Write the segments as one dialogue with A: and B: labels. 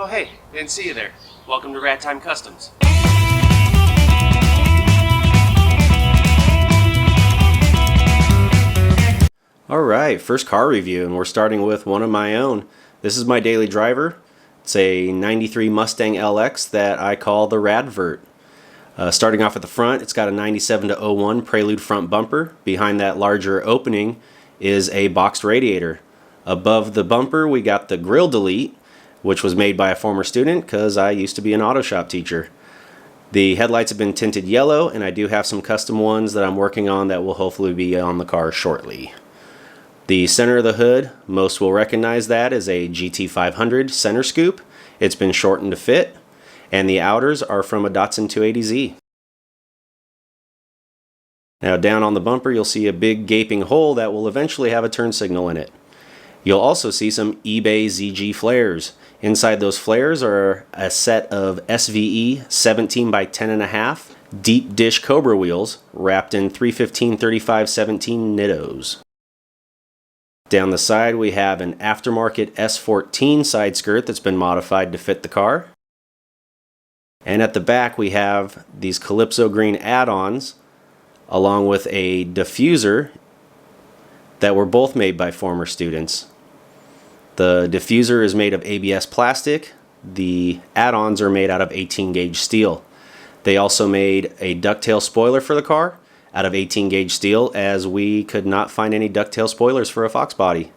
A: Oh hey, didn't see you there. Welcome to Radtime Customs. Alright, first car review, and we're starting with one of my own. This is my daily driver. It's a 93 Mustang LX that I call the Radvert. Starting off at the front, it's got a 97-01 Prelude front bumper. Behind that larger opening is a boxed radiator. Above the bumper we got the grill delete, which was made by a former student because I used to be an auto shop teacher. The headlights have been tinted yellow, and I do have some custom ones that I'm working on that will hopefully be on the car shortly. The center of the hood, most will recognize that as a GT500 center scoop. It's been shortened to fit, and the outers are from a Datsun 280Z. Now down on the bumper you'll see a big gaping hole that will eventually have a turn signal in it. You'll also see some eBay ZG flares. Inside those flares are a set of SVE 17 by 10.5 deep dish Cobra wheels wrapped in 315/35/17 Nittos. Down the side we have an Aftermarket S14 side skirt that's been modified to fit the car. And at the back we have these Calypso green add-ons along with a diffuser that were both made by former students. The diffuser is made of ABS plastic. The add-ons are made out of 18 gauge steel. They also made a ducktail spoiler for the car out of 18 gauge steel, as we could not find any ducktail spoilers for a foxbody.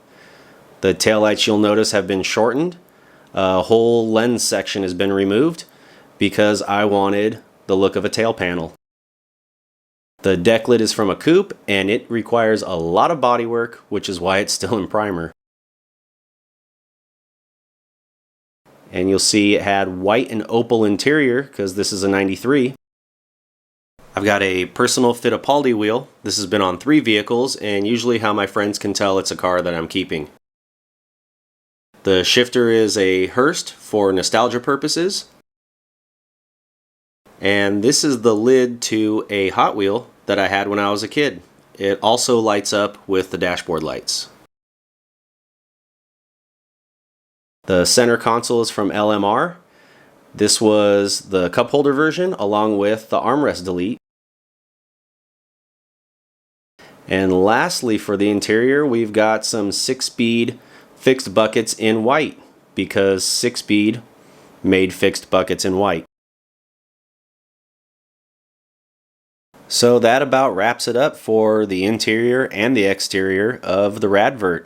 A: The taillights, you'll notice, have been shortened. A whole lens section has been removed because I wanted the look of a tail panel. The deck lid is from a coupe and it requires a lot of body work, which is why it's still in primer. And you'll see it had white and opal interior because this is a 93. I've got a personal Fittipaldi wheel. This has been on 3 vehicles, and usually how my friends can tell it's a car that I'm keeping. The shifter is a Hurst for nostalgia purposes. And this is the lid to a Hot Wheel that I had when I was a kid. It also lights up with the dashboard lights. The center console is from LMR. This was the cup holder version along with the armrest delete. And lastly, for the interior, we've got some Sickspeed fixed buckets in white because Sickspeed made fixed buckets in white. So that about wraps it up for the interior and the exterior of the Radvert.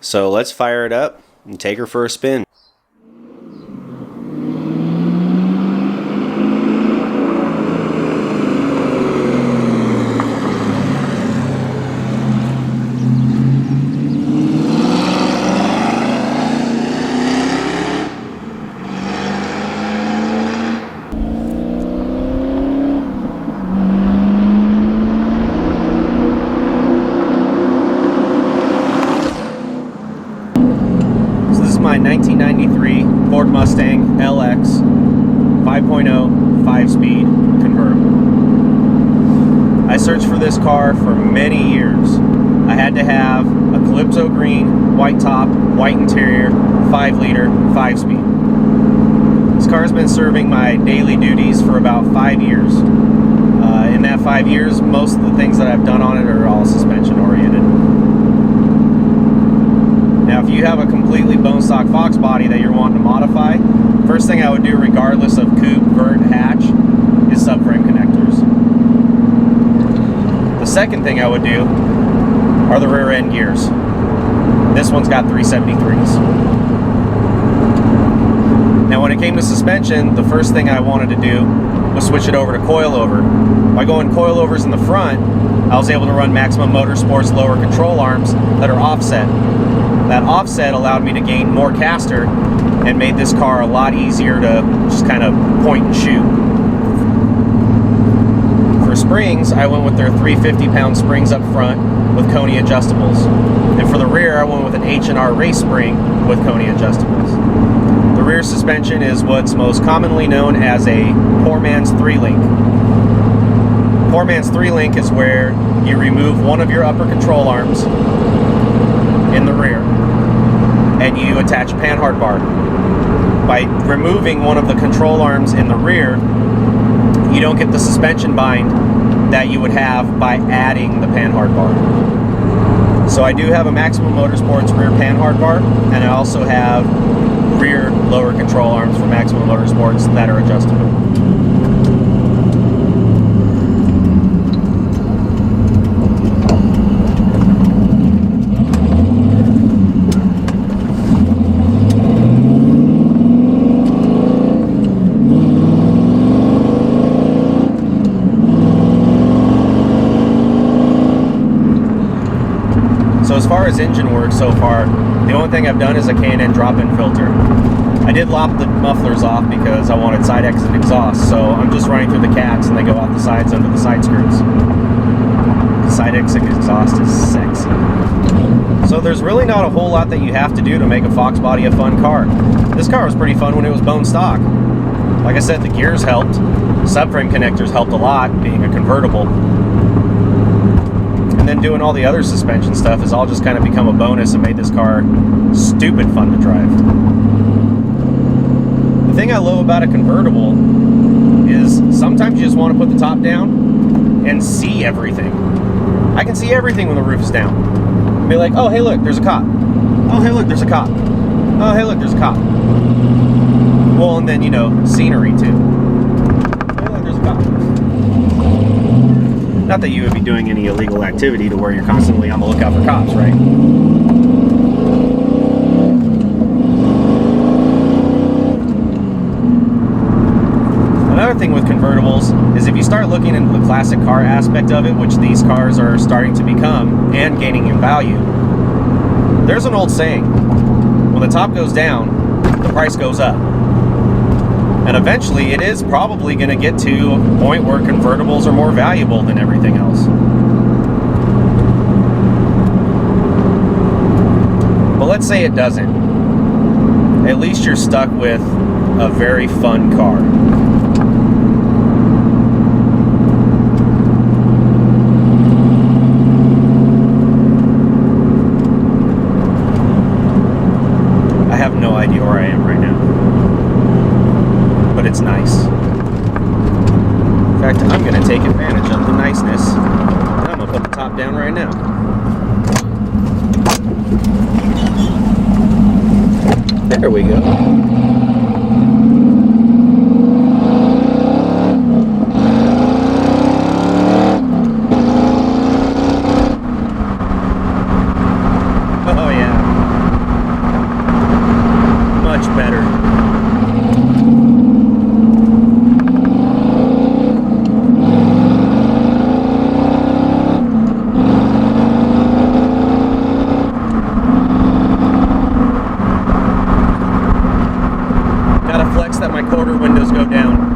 A: So let's fire it up and take her for a spin. My 1993 Ford Mustang LX 5.0 5-speed convertible. I searched for this car for many years. I had to have a Calypso green, white top, white interior, 5-liter, 5-speed. This car has been serving my daily duties for about 5 years. In that 5 years, most of the things that I've done on it are all suspension oriented. Now, if you have a completely bone stock fox body that you're wanting to modify, first thing I would do, regardless of coupe, vert, hatch, is subframe connectors. The second thing I would do are the rear end gears. This one's got 373s. Now, when it came to suspension, the first thing I wanted to do was switch it over to coilover. By going coilovers in the front, I was able to run Maximum Motorsports lower control arms that are offset. That offset allowed me to gain more caster and made this car a lot easier to just kind of point and shoot. For springs, I went with their 350-pound springs up front with Coney adjustables. And for the rear, I went with an H&R race spring with Coney adjustables. The rear suspension is what's most commonly known as a poor man's 3-link. Poor man's 3-link is where you remove one of your upper control arms in the rear and you attach a panhard bar. by removing one of the control arms in the rear, you don't get the suspension bind that you would have by adding the panhard bar. So I do have a Maximum Motorsports rear panhard bar, and I also have rear lower control arms for Maximum Motorsports that are adjustable. So as far as engine work so far, the only thing I've done is a K&N drop-in filter. I did lop the mufflers off because I wanted side exit exhaust, so I'm just running through the cats and they go off the sides under the side screws. Side exit exhaust is sexy. So there's really not a whole lot that you have to do to make a fox body a fun car. This car was pretty fun when it was bone stock. Like I said, the gears helped. Subframe connectors helped a lot, being a convertible. And then doing all the other suspension stuff has all just kind of become a bonus and made this car stupid fun to drive. The thing I love about a convertible is sometimes you just want to put the top down and see everything. I can see everything when the roof is down. Be like, oh hey look, there's a cop. Oh hey look, there's a cop. Oh hey look, there's a cop. Well, and then, you know, scenery too. Hey look, there's a cop. Not that you would be doing any illegal activity to where you're constantly on the lookout for cops, right? Another thing with convertibles is if you start looking into the classic car aspect of it, which these cars are starting to become and gaining in value, there's an old saying, when the top goes down, the price goes up. And eventually it is probably going to get to a point where convertibles are more valuable than everything else. But let's say it doesn't. At least you're stuck with a very fun car. I have no idea where I am right now. But it's nice. In fact, I'm going to take advantage of the niceness. And I'm going to put the top down right now. There we go. Oh yeah. Much better. That my quarter windows go down.